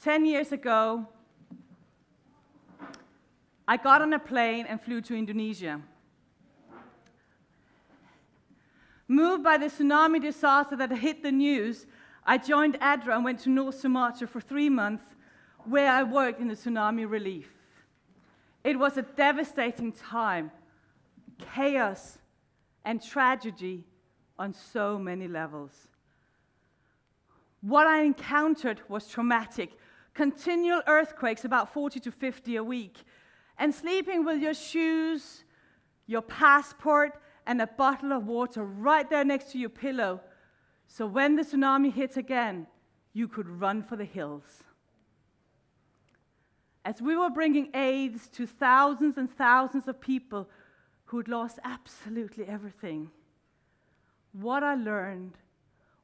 10 years ago, I got on a plane and flew to Indonesia. Moved by the tsunami disaster that hit the news, I joined ADRA and went to North Sumatra for 3 months, where I worked in the tsunami relief. It was a devastating time, chaos and tragedy on so many levels. What I encountered was traumatic. Continual earthquakes, about 40 to 50 a week, and sleeping with your shoes, your passport, and a bottle of water right there next to your pillow, so when the tsunami hit again, you could run for the hills. As we were bringing aids to thousands and thousands of people who'd lost absolutely everything, what I learned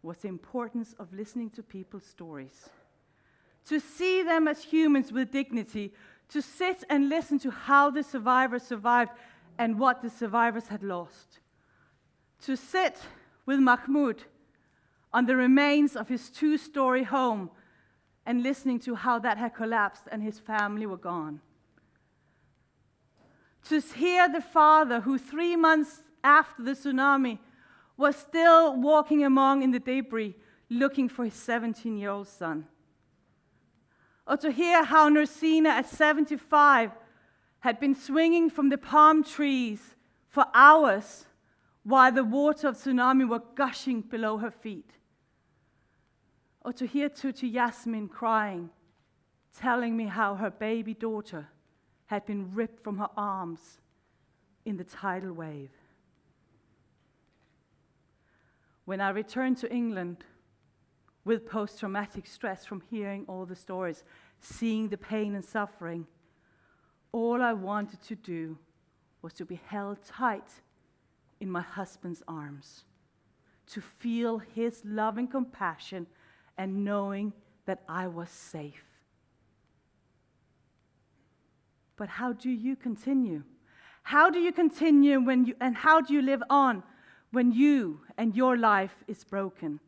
was the importance of listening to people's stories. To see them as humans with dignity, to sit and listen to how the survivors survived and what the survivors had lost. To sit with Mahmoud on the remains of his 2-story home and listening to how that had collapsed and his family were gone. To hear the father who 3 months after the tsunami was still walking among in the debris looking for his 17-year-old son. Or to hear how Nursina at 75 had been swinging from the palm trees for hours while the water of tsunami were gushing below her feet. Or to hear Tutu Yasmin crying, telling me how her baby daughter had been ripped from her arms in the tidal wave. When I returned to England with post-traumatic stress from hearing all the stories, seeing the pain and suffering, all I wanted to do was to be held tight in my husband's arms, to feel his loving compassion and knowing that I was safe. But how do you continue? How do you continue and how do you live on when you and your life is broken?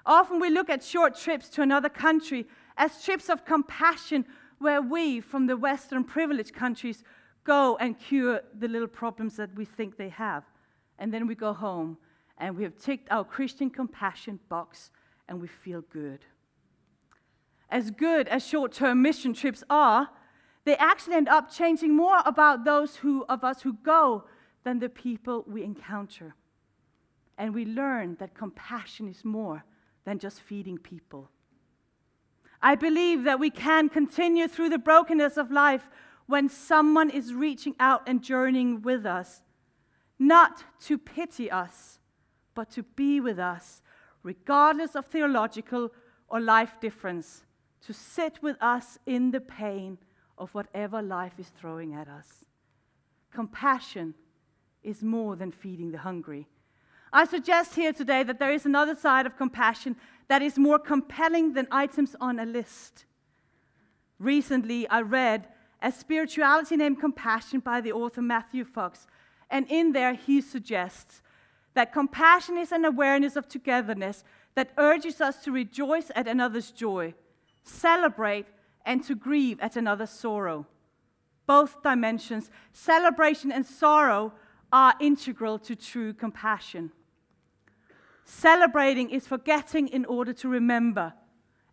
Often we look at short trips to another country as trips of compassion, where we, from the Western privileged countries, go and cure the little problems that we think they have. And then we go home and we have ticked our Christian compassion box and we feel good. As good as short-term mission trips are, they actually end up changing more about those of us who go than the people we encounter. And we learn that compassion is more than just feeding people. I believe that we can continue through the brokenness of life when someone is reaching out and journeying with us, not to pity us, but to be with us, regardless of theological or life difference, to sit with us in the pain of whatever life is throwing at us. Compassion is more than feeding the hungry. I suggest here today that there is another side of compassion that is more compelling than items on a list. Recently, I read A Spirituality Named Compassion by the author Matthew Fox, and in there he suggests that compassion is an awareness of togetherness that urges us to rejoice at another's joy, celebrate, and to grieve at another's sorrow. Both dimensions, celebration and sorrow, are integral to true compassion. Celebrating is forgetting in order to remember,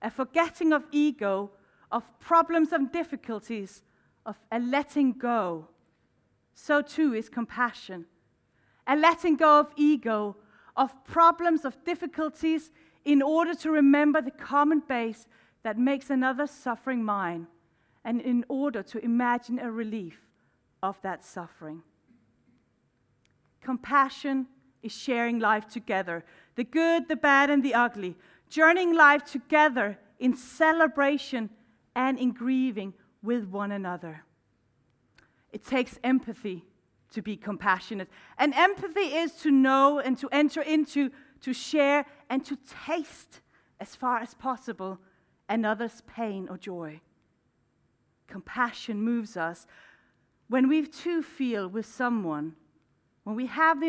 a forgetting of ego, of problems and difficulties, of a letting go. So too is compassion. A letting go of ego, of problems, of difficulties, in order to remember the common base that makes another suffering mine, and in order to imagine a relief of that suffering. Compassion is sharing life together, the good, the bad, and the ugly, journeying life together in celebration and in grieving with one another. It takes empathy to be compassionate. And empathy is to know and to enter into, to share, and to taste, as far as possible, another's pain or joy. Compassion moves us when we too feel with someone, when we have the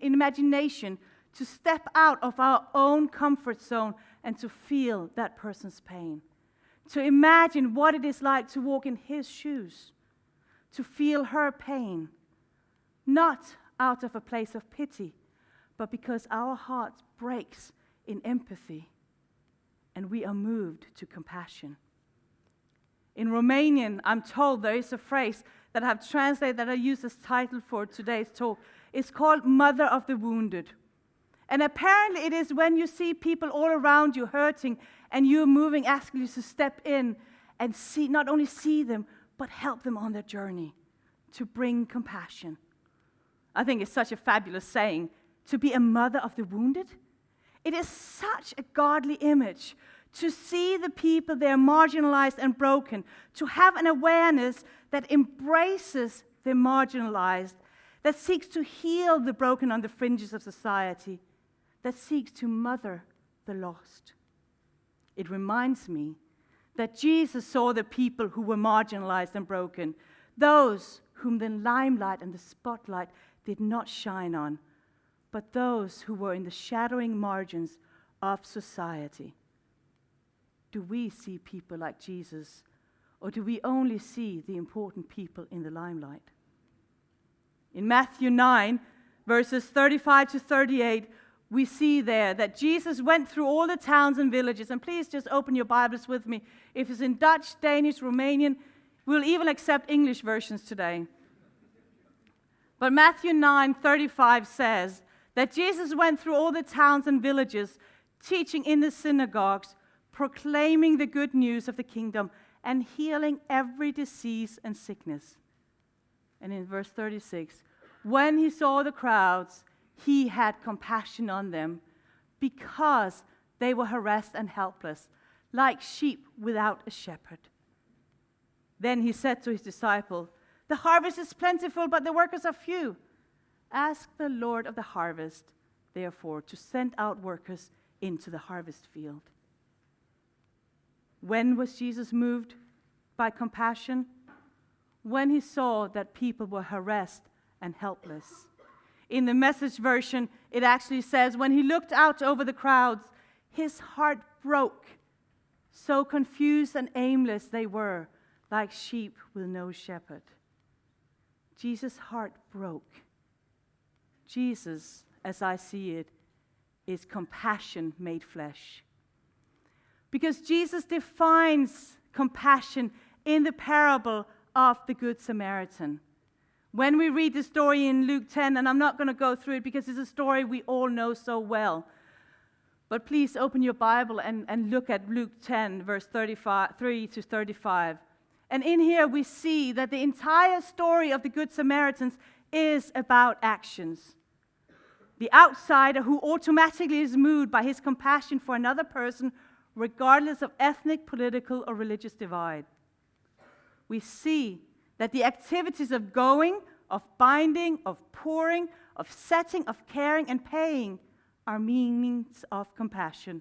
imagination to step out of our own comfort zone and to feel that person's pain, to imagine what it is like to walk in his shoes, to feel her pain, not out of a place of pity, but because our heart breaks in empathy and we are moved to compassion. In Romanian, I'm told there is a phrase that I have translated that I use as title for today's talk. It's called Mother of the Wounded. And apparently it is when you see people all around you hurting and you're moving, asking you to step in and see, not only see them, but help them on their journey, to bring compassion. I think it's such a fabulous saying, to be a mother of the wounded. It is such a godly image to see the people they are marginalized and broken, to have an awareness that embraces the marginalized, that seeks to heal the broken on the fringes of society, that seeks to mother the lost. It reminds me that Jesus saw the people who were marginalized and broken, those whom the limelight and the spotlight did not shine on, but those who were in the shadowing margins of society. Do we see people like Jesus, or do we only see the important people in the limelight? In Matthew 9, verses 35 to 38, we see there that Jesus went through all the towns and villages. And please just open your Bibles with me. If it's in Dutch, Danish, Romanian, we'll even accept English versions today. But Matthew 9:35 says that Jesus went through all the towns and villages, teaching in the synagogues, proclaiming the good news of the kingdom, and healing every disease and sickness. And in verse 36, when he saw the crowds, he had compassion on them because they were harassed and helpless, like sheep without a shepherd. Then he said to his disciples, the harvest is plentiful, but the workers are few. Ask the Lord of the harvest, therefore, to send out workers into the harvest field. When was Jesus moved by compassion? When he saw that people were harassed and helpless. In the Message version, it actually says, when he looked out over the crowds, his heart broke. So confused and aimless they were, like sheep with no shepherd. Jesus' heart broke. Jesus, as I see it, is compassion made flesh. Because Jesus defines compassion in the parable of the Good Samaritan. When we read the story in Luke 10, and I'm not going to go through it because it's a story we all know so well, but please open your Bible and look at Luke 10, verse 3 to 35. And in here we see that the entire story of the Good Samaritans is about actions. The outsider who automatically is moved by his compassion for another person, regardless of ethnic, political, or religious divide. We see that the activities of going, of binding, of pouring, of setting, of caring, and paying are meanings of compassion,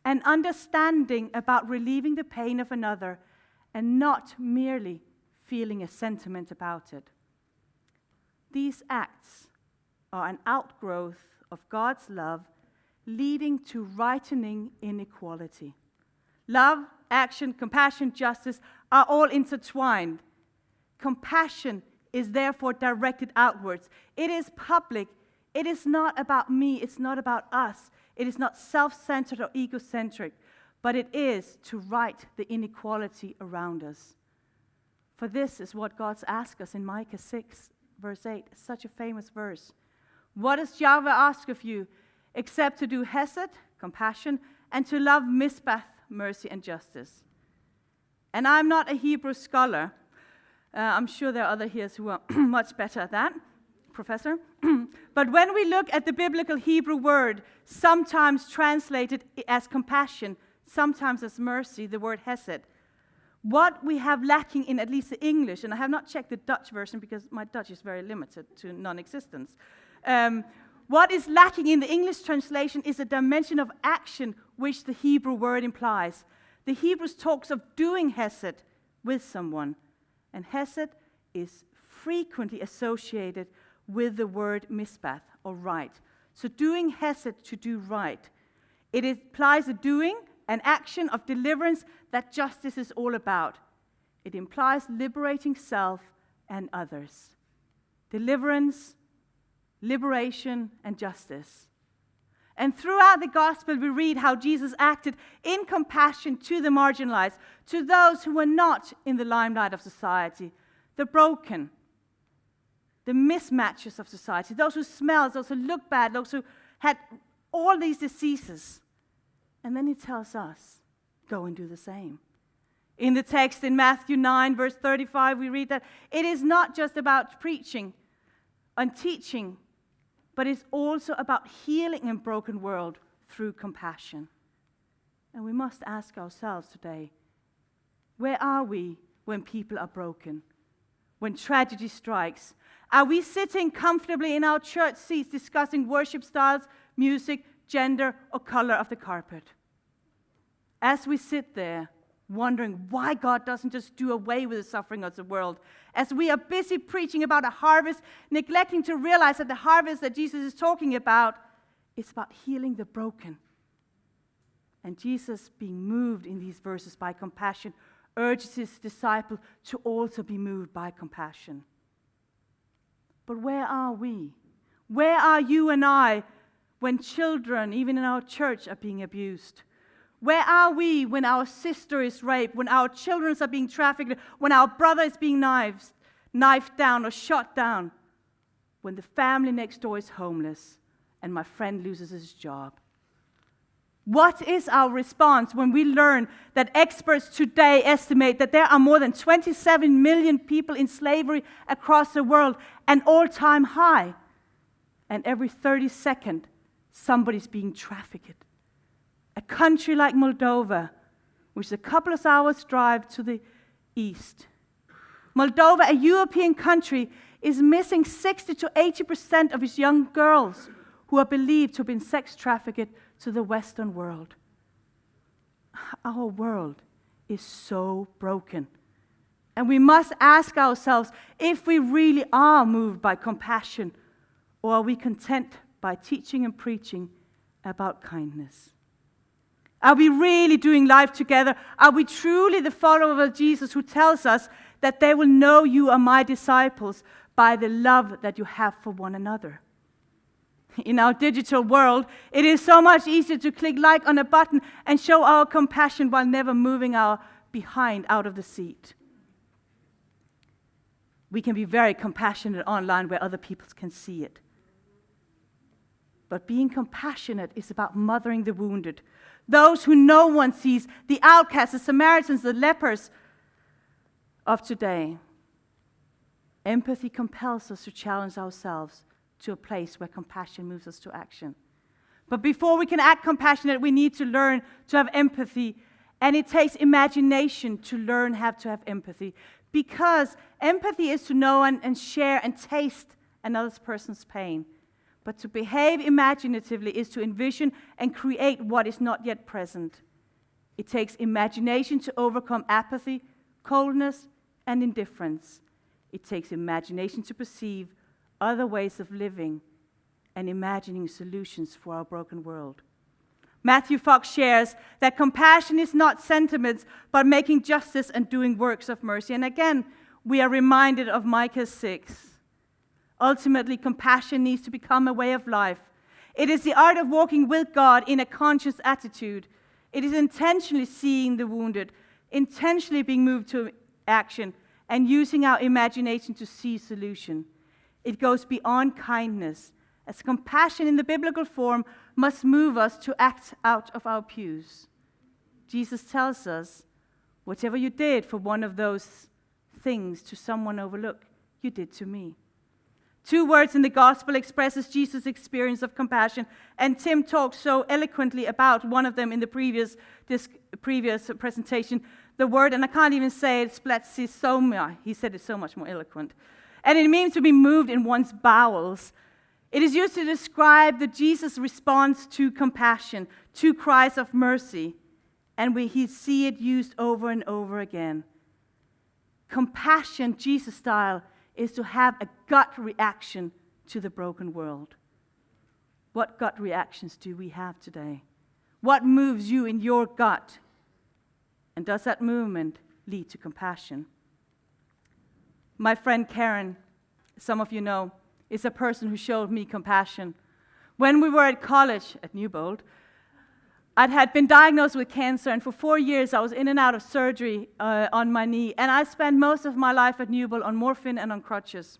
and understanding about relieving the pain of another, and not merely feeling a sentiment about it. These acts are an outgrowth of God's love, leading to rightening inequality. Love, action, compassion, justice are all intertwined. Compassion is therefore directed outwards. It is public. It is not about me. It's not about us. It is not self-centered or egocentric, but it is to right the inequality around us. For this is what God asks us in Micah 6, verse 8. It's such a famous verse. What does Yahweh ask of you except to do hesed, compassion, and to love misbeth, mercy, and justice? And I'm not a Hebrew scholar. I'm sure there are others here who are much better at that, Professor. But when we look at the biblical Hebrew word, sometimes translated as compassion, sometimes as mercy, the word hesed, what we have lacking in at least the English, and I have not checked the Dutch version because my Dutch is very limited to non-existence. What is lacking in the English translation is a dimension of action which the Hebrew word implies. The Hebrews talks of doing hesed with someone, and hesed is frequently associated with the word misbeth, or right. So doing hesed, to do right. It implies a doing, an action of deliverance that justice is all about. It implies liberating self and others. Deliverance, liberation, and justice. And throughout the gospel, we read how Jesus acted in compassion to the marginalized, to those who were not in the limelight of society, the broken, the mismatches of society, those who smelled, those who looked bad, those who had all these diseases. And then he tells us, go and do the same. In the text in Matthew 9, verse 35, we read that it is not just about preaching and teaching, but it's also about healing a broken world through compassion. And we must ask ourselves today, where are we when people are broken? When tragedy strikes? Are we sitting comfortably in our church seats discussing worship styles, music, gender, or color of the carpet? As we sit there, wondering why God doesn't just do away with the suffering of the world, as we are busy preaching about a harvest, neglecting to realize that the harvest that Jesus is talking about is about healing the broken. And Jesus, being moved in these verses by compassion, urges his disciple to also be moved by compassion. But where are we? Where are you and I when children, even in our church, are being abused? Where are we when our sister is raped, when our children are being trafficked, when our brother is being knifed down or shot down, when the family next door is homeless and my friend loses his job? What is our response when we learn that experts today estimate that there are more than 27 million people in slavery across the world, an all-time high, and every 30 seconds somebody's being trafficked? A country like Moldova, which is a couple of hours' drive to the east. Moldova, a European country, is missing 60 to 80% of its young girls who are believed to have been sex trafficked to the Western world. Our world is so broken. And we must ask ourselves if we really are moved by compassion, or are we content by teaching and preaching about kindness? Are we really doing life together? Are we truly the follower of Jesus who tells us that they will know you are my disciples by the love that you have for one another? In our digital world, it is so much easier to click like on a button and show our compassion while never moving our behind out of the seat. We can be very compassionate online where other people can see it. But being compassionate is about mothering the wounded, those who no one sees, the outcasts, the Samaritans, the lepers of today. Empathy compels us to challenge ourselves to a place where compassion moves us to action. But before we can act compassionate, we need to learn to have empathy. And it takes imagination to learn how to have empathy. Because empathy is to know and share and taste another person's pain. But to behave imaginatively is to envision and create what is not yet present. It takes imagination to overcome apathy, coldness, and indifference. It takes imagination to perceive other ways of living and imagining solutions for our broken world. Matthew Fox shares that compassion is not sentiments, but making justice and doing works of mercy. And again, we are reminded of Micah 6. Ultimately, compassion needs to become a way of life. It is the art of walking with God in a conscious attitude. It is intentionally seeing the wounded, intentionally being moved to action, and using our imagination to see solution. It goes beyond kindness, as compassion in the biblical form must move us to act out of our pews. Jesus tells us, whatever you did for one of those things to someone overlooked, you did to me. 2 words in the gospel expresses Jesus' experience of compassion, and Tim talked so eloquently about one of them in the previous presentation. The word, and I can't even say it, splatsisoma. He said it so much more eloquent. And it means to be moved in one's bowels. It is used to describe the Jesus' response to compassion, to cries of mercy. And we see it used over and over again. Compassion, Jesus style, is to have a gut reaction to the broken world. What gut reactions do we have today? What moves you in your gut? And does that movement lead to compassion? My friend Karen, some of you know, is a person who showed me compassion. When we were at college at Newbold, I had been diagnosed with cancer, and for 4 years I was in and out of surgery on my knee, and I spent most of my life at Newbold on morphine and on crutches.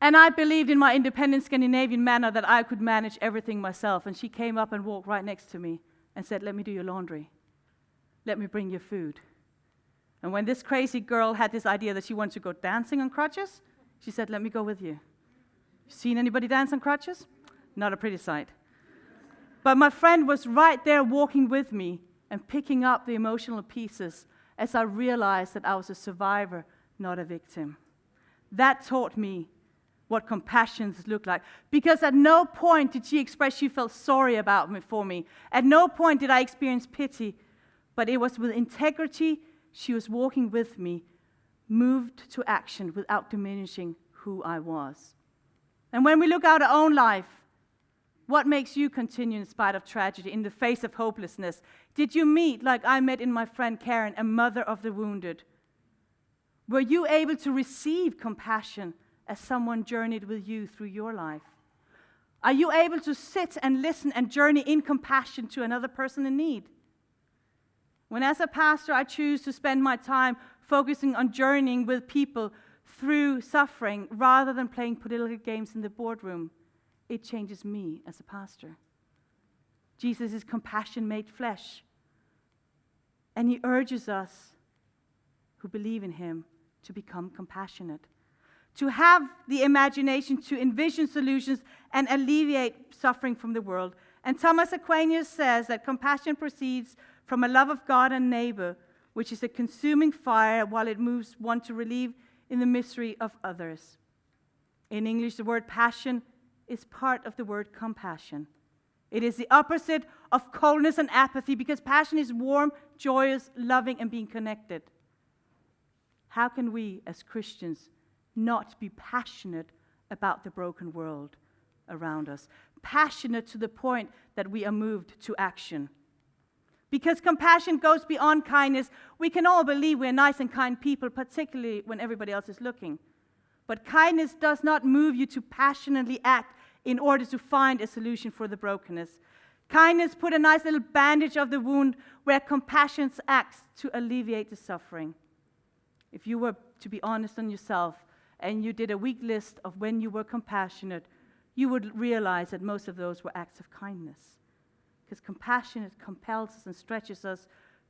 And I believed in my independent Scandinavian manner that I could manage everything myself, and she came up and walked right next to me and said, "Let me do your laundry. Let me bring you food." And when this crazy girl had this idea that she wanted to go dancing on crutches, she said, "Let me go with you." Seen anybody dance on crutches? Not a pretty sight. But my friend was right there walking with me and picking up the emotional pieces as I realized that I was a survivor, not a victim. That taught me what compassion looked like. Because at no point did she express she felt sorry about me for me. At no point did I experience pity, but it was with integrity she was walking with me, moved to action without diminishing who I was. And when we look at our own life, what makes you continue in spite of tragedy, in the face of hopelessness? Did you meet, like I met in my friend Karen, a mother of the wounded? Were you able to receive compassion as someone journeyed with you through your life? Are you able to sit and listen and journey in compassion to another person in need? When as a pastor I choose to spend my time focusing on journeying with people through suffering rather than playing political games in the boardroom, it changes me as a pastor. Jesus is compassion made flesh. And he urges us who believe in him to become compassionate, to have the imagination to envision solutions and alleviate suffering from the world. And Thomas Aquinas says that compassion proceeds from a love of God and neighbor, which is a consuming fire while it moves one to relieve in the misery of others. In English, the word passion is part of the word compassion. It is the opposite of coldness and apathy because passion is warm, joyous, loving, and being connected. How can we as Christians not be passionate about the broken world around us? Passionate to the point that we are moved to action. Because compassion goes beyond kindness. We can all believe we're nice and kind people, particularly when everybody else is looking. But kindness does not move you to passionately act in order to find a solution for the brokenness. Kindness put a nice little bandage of the wound where compassion acts to alleviate the suffering. If you were to be honest on yourself and you did a week list of when you were compassionate, you would realize that most of those were acts of kindness. Because compassion compels us and stretches us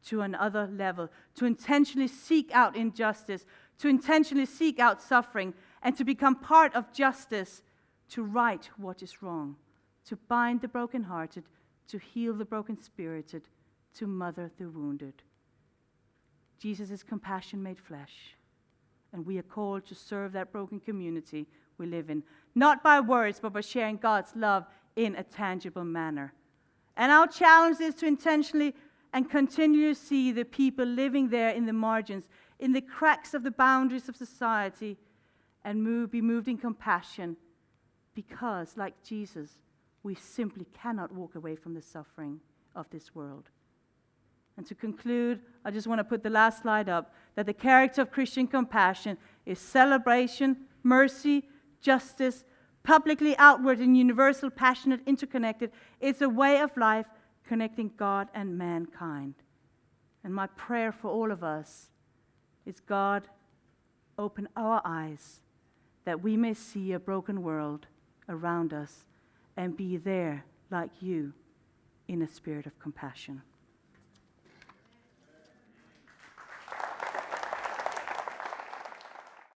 to another level, to intentionally seek out injustice, to intentionally seek out suffering, and to become part of justice, to right what is wrong, to bind the brokenhearted, to heal the broken-spirited, to mother the wounded. Jesus is compassion made flesh, and we are called to serve that broken community we live in, not by words, but by sharing God's love in a tangible manner. And our challenge is to intentionally and continue to see the people living there in the margins, in the cracks of the boundaries of society, and be moved in compassion, because, like Jesus, we simply cannot walk away from the suffering of this world. And to conclude, I just want to put the last slide up, that the character of Christian compassion is celebration, mercy, justice, publicly outward and universal, passionate, interconnected. It's a way of life connecting God and mankind. And my prayer for all of us is, God, open our eyes that we may see a broken world around us and be there like you in a spirit of compassion.